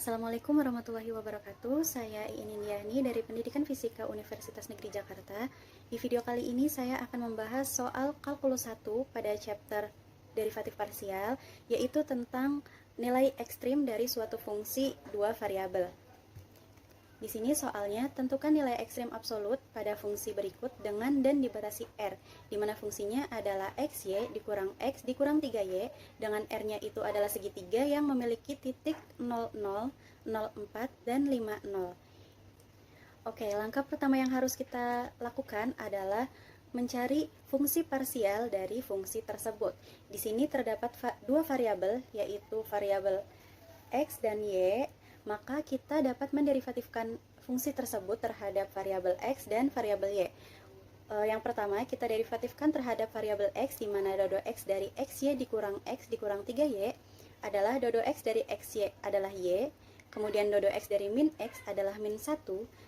Assalamualaikum warahmatullahi wabarakatuh. Saya Iin Indiani dari Pendidikan Fisika Universitas Negeri Jakarta. Di video kali ini saya akan membahas soal kalkulus 1 pada chapter derivatif parsial, yaitu tentang nilai ekstrim dari suatu fungsi dua variabel. Di sini soalnya, tentukan nilai ekstrim absolut pada fungsi berikut dengan dan dibatasi R, di mana fungsinya adalah XY dikurang 3Y, dengan R-nya itu adalah segitiga yang memiliki titik 00, 04, dan 50. Oke, langkah pertama yang harus kita lakukan adalah mencari fungsi parsial dari fungsi tersebut. Di sini terdapat dua variabel, yaitu variabel X dan Y, maka kita dapat menderivatifkan fungsi tersebut terhadap variabel X dan variabel Y. Yang pertama, kita derivatifkan terhadap variabel X, di mana dodo X dari XY dikurang X dikurang 3Y adalah dodo X dari XY adalah Y, kemudian dodo X dari min X adalah min 1,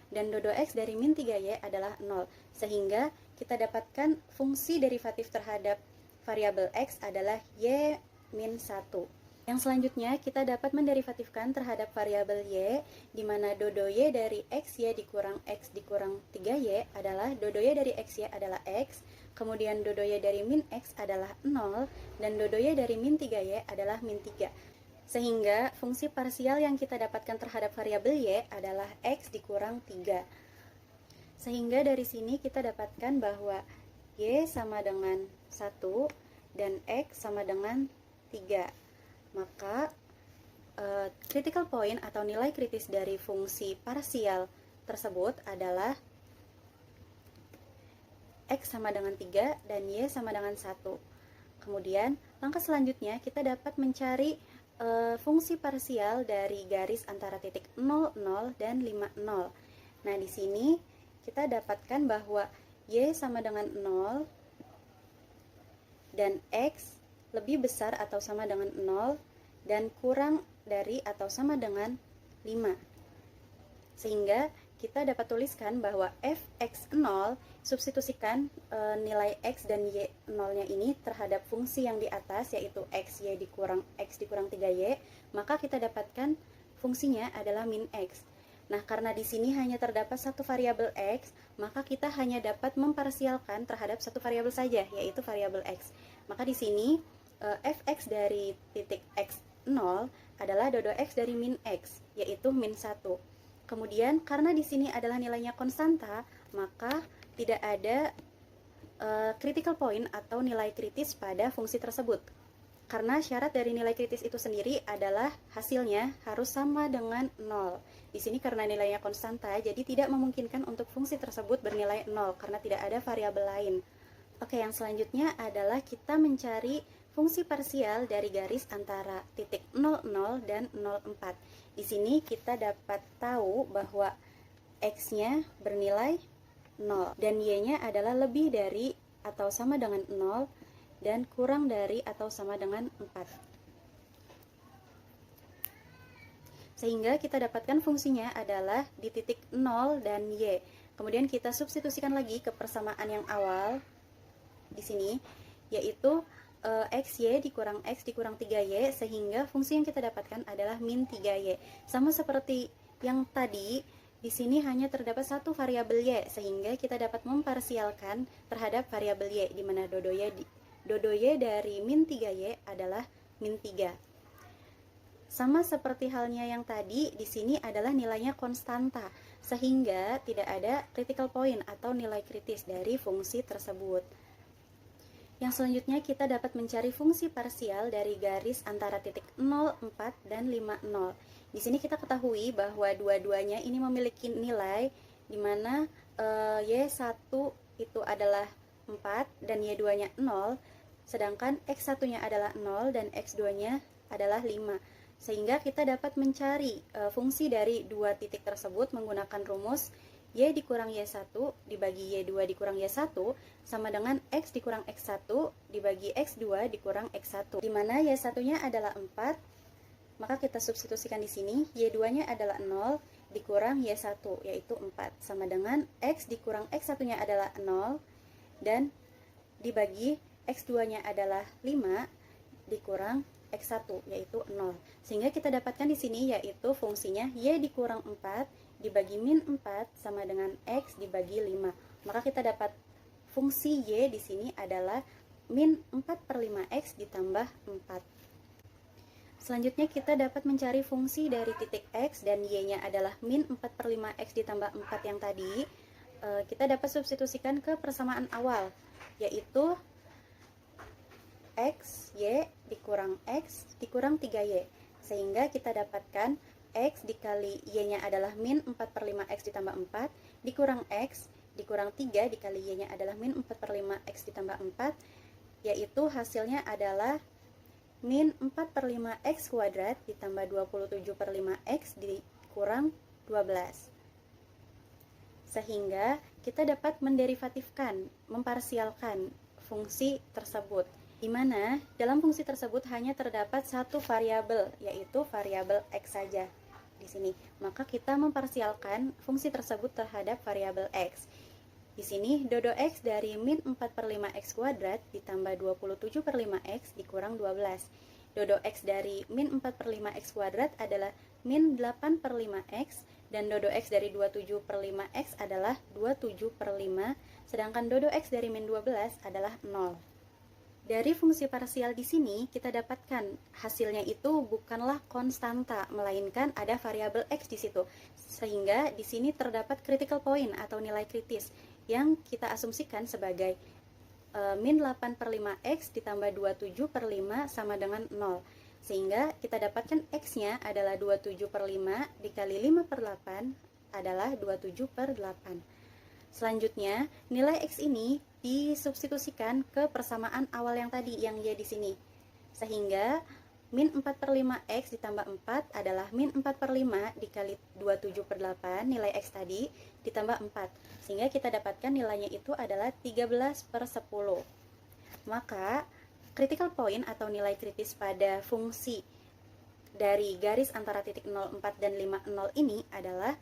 dan dodo X dari min 3Y adalah 0. Sehingga kita dapatkan fungsi derivatif terhadap variabel X adalah Y min 1. Yang selanjutnya, kita dapat menderivatifkan terhadap variabel Y, di mana dodo Y dari XY dikurang X dikurang 3Y adalah dodo Y dari XY adalah X, kemudian dodo Y dari min X adalah 0, dan dodo Y dari min 3Y adalah min 3. Sehingga fungsi parsial yang kita dapatkan terhadap variabel Y adalah X dikurang 3. Sehingga dari sini kita dapatkan bahwa Y sama dengan 1 dan X sama dengan 3. Maka critical point atau nilai kritis dari fungsi parsial tersebut adalah X sama dengan 3 dan Y sama dengan 1. Kemudian langkah selanjutnya kita dapat mencari fungsi parsial dari garis antara titik 00 dan 50. Nah, di sini kita dapatkan bahwa Y sama dengan 0 dan X lebih besar atau sama dengan 0 dan kurang dari atau sama dengan 5. Sehingga kita dapat tuliskan bahwa fx0, substitusikan nilai x dan y 0-nya ini terhadap fungsi yang di atas, yaitu xy dikurang x dikurang 3y, maka kita dapatkan fungsinya adalah min x. Nah, karena di sini hanya terdapat satu variabel x, maka kita hanya dapat memparsialkan terhadap satu variabel saja, yaitu variabel x. Maka di sini fx dari titik x0 adalah dodo x dari min x, yaitu min 1. Kemudian karena di sini adalah nilainya konstanta, maka tidak ada critical point atau nilai kritis pada fungsi tersebut. Karena syarat dari nilai kritis itu sendiri adalah hasilnya harus sama dengan 0. Di sini karena nilainya konstanta, jadi tidak memungkinkan untuk fungsi tersebut bernilai 0 karena tidak ada variabel lain. Oke, yang selanjutnya adalah kita mencari fungsi parsial dari garis antara titik 00 dan 04. Di sini kita dapat tahu bahwa x-nya bernilai 0 dan y-nya adalah lebih dari atau sama dengan 0 dan kurang dari atau sama dengan 4. Sehingga kita dapatkan fungsinya adalah di titik 0 dan y. Kemudian kita substitusikan lagi ke persamaan yang awal di sini, yaitu xy dikurang x dikurang 3y, sehingga fungsi yang kita dapatkan adalah min 3y. Sama seperti yang tadi, di sini hanya terdapat satu variabel y, sehingga kita dapat memparsialkan terhadap variabel y, di mana dodo y dari min 3y adalah min 3. Sama seperti halnya yang tadi, di sini adalah nilainya konstanta, sehingga tidak ada critical point atau nilai kritis dari fungsi tersebut. Yang selanjutnya kita dapat mencari fungsi parsial dari garis antara titik 04 dan 50. Di sini kita ketahui bahwa dua-duanya ini memiliki nilai di mana y1 itu adalah 4 dan y2-nya 0, sedangkan x1-nya adalah 0 dan x2-nya adalah 5. Sehingga kita dapat mencari fungsi dari dua titik tersebut menggunakan rumus y dikurang y1 dibagi y2 dikurang y1 sama dengan x dikurang x1 dibagi x2 dikurang x1, di mana y1-nya adalah 4, maka kita substitusikan di sini y2-nya adalah 0 dikurang y1 yaitu 4 sama dengan x dikurang x1-nya adalah 0 dan dibagi x2-nya adalah 5 dikurang X1 yaitu 0. Sehingga kita dapatkan di sini yaitu fungsinya Y dikurang 4 dibagi min 4 sama dengan X dibagi 5. Maka kita dapat fungsi Y di sini adalah min 4/5X ditambah 4. Selanjutnya kita dapat mencari fungsi dari titik X dan Y-nya adalah min 4/5X ditambah 4 yang tadi. Kita dapat substitusikan ke persamaan awal, yaitu X, Y dikurang X dikurang 3Y. Sehingga kita dapatkan X dikali Y-nya adalah min 4/5X ditambah 4 dikurang X dikurang 3 dikali Y-nya adalah min 4/5X ditambah 4, yaitu hasilnya adalah min 4/5X kuadrat ditambah 27/5X dikurang 12. Sehingga kita dapat menderivatifkan, memparsialkan fungsi tersebut, di mana dalam fungsi tersebut hanya terdapat satu variabel, yaitu variabel X saja di sini. Maka kita memparsialkan fungsi tersebut terhadap variabel X. Di sini dodo X dari min 4/5X kuadrat ditambah 27/5X dikurang 12. Dodo X dari min 4/5X kuadrat adalah min 8/5X, dan dodo X dari 27/5X adalah 27/5, sedangkan dodo X dari min 12 adalah 0. Dari fungsi parsial di sini kita dapatkan hasilnya itu bukanlah konstanta, melainkan ada variabel X di situ. Sehingga di sini terdapat critical point atau nilai kritis yang kita asumsikan sebagai min 8/5X ditambah 27/5 sama dengan 0. Sehingga kita dapatkan X-nya adalah 27/5 dikali 5/8 adalah 27/8. Selanjutnya, nilai X ini disubstitusikan ke persamaan awal yang tadi, yang Y di sini. Sehingga min 4/5X ditambah 4 adalah min 4/5 dikali 27/8, nilai X tadi, ditambah 4. Sehingga kita dapatkan nilainya itu adalah 13/10. Maka critical point atau nilai kritis pada fungsi dari garis antara titik 0,4 dan 5,0 ini adalah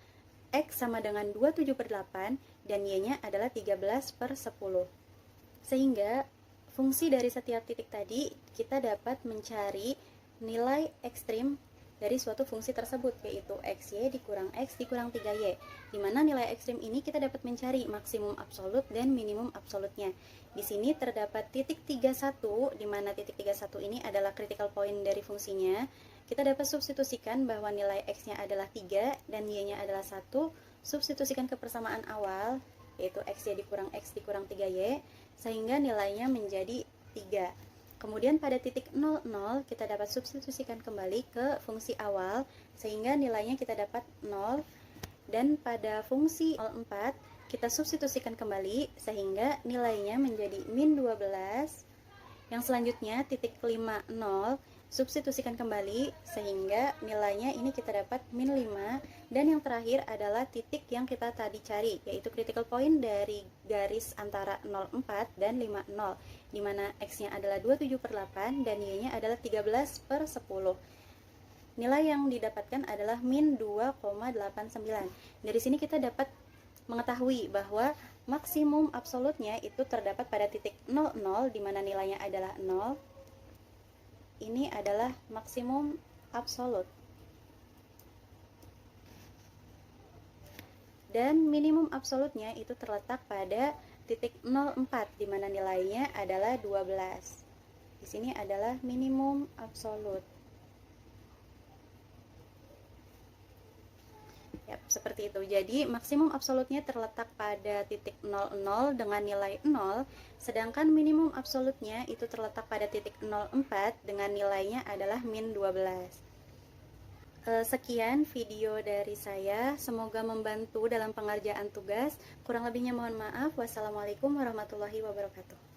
X sama dengan 27/8 dan Y-nya adalah 13/10. Sehingga fungsi dari setiap titik tadi kita dapat mencari nilai ekstrim dari suatu fungsi tersebut, yaitu XY dikurang X dikurang 3Y, di mana nilai ekstrim ini kita dapat mencari maksimum absolut dan minimum absolutnya. Di sini terdapat titik 31, di mana titik 31 ini adalah critical point dari fungsinya. Kita dapat substitusikan bahwa nilai X-nya adalah 3 dan Y-nya adalah 1, substitusikan ke persamaan awal, yaitu XY dikurang X dikurang 3Y, sehingga nilainya menjadi 3. Kemudian pada titik 0,0 kita dapat substitusikan kembali ke fungsi awal sehingga nilainya kita dapat 0, dan pada fungsi 0,4 kita substitusikan kembali sehingga nilainya menjadi min 12. Yang selanjutnya titik 5,0 substitusikan kembali sehingga nilainya ini kita dapat min 5, dan yang terakhir adalah titik yang kita tadi cari, yaitu critical point dari garis antara 0,4 dan 5,0, di mana X-nya adalah 27/8 dan Y-nya adalah 13/10. Nilai yang didapatkan adalah min 2,89. Dari sini kita dapat mengetahui bahwa maksimum absolutnya itu terdapat pada titik 0,0, di mana nilainya adalah 0. Ini adalah maksimum absolut. Dan minimum absolutnya itu terletak pada titik 0,4, di mana nilainya adalah 12. Di sini adalah minimum absolut. Ya, seperti itu. Jadi maksimum absolutnya terletak pada titik 0,0 dengan nilai 0, sedangkan minimum absolutnya itu terletak pada titik 0,4 dengan nilainya adalah min 12. Sekian video dari saya, semoga membantu dalam pengerjaan tugas. Kurang lebihnya mohon maaf. Wassalamualaikum warahmatullahi wabarakatuh.